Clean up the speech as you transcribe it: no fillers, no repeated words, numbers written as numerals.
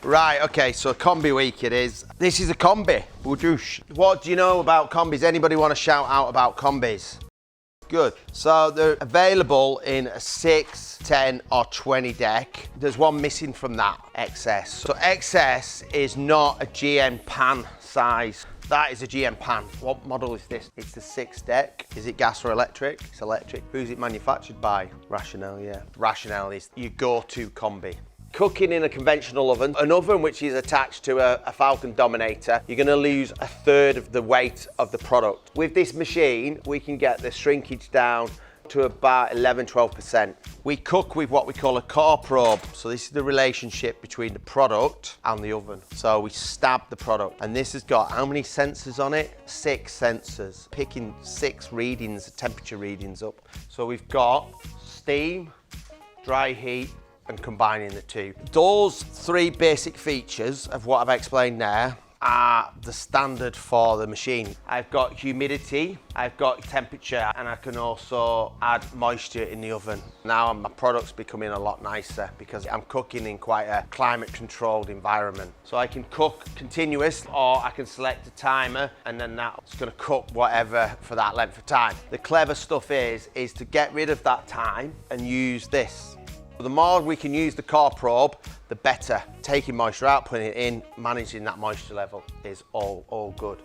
Right, okay, so Combi week it is. This is a Combi. What do you know about Combis? Anybody want to shout out about Combis? Good. So they're available in a 6, 10 or 20 deck. There's one missing from that, XS. So XS is not a GM pan size. That is a GM pan. What model is this? It's the 6 deck. Is it gas or electric? It's electric. Who's it manufactured by? Rationale, yeah. Rationale is your go-to Combi. Cooking in a conventional oven, an oven which is attached to a Falcon Dominator, you're gonna lose a third of the weight of the product. With this machine, we can get the shrinkage down to about 11-12%. We cook with what we call a core probe. So this is the relationship between the product and the oven. So we stab the product, and this has got how many sensors on it? 6 sensors, picking 6 readings, temperature readings up. So we've got steam, dry heat, and combining the two. Those 3 basic features of what I've explained there are the standard for the machine. I've got humidity, I've got temperature, and I can also add moisture in the oven. Now my product's becoming a lot nicer because I'm cooking in quite a climate controlled environment. So I can cook continuous, or I can select a timer and then that's gonna cook whatever for that length of time. The clever stuff is to get rid of that time and use this. The more we can use the core probe, the better. Taking moisture out, putting it in, managing that moisture level is all good.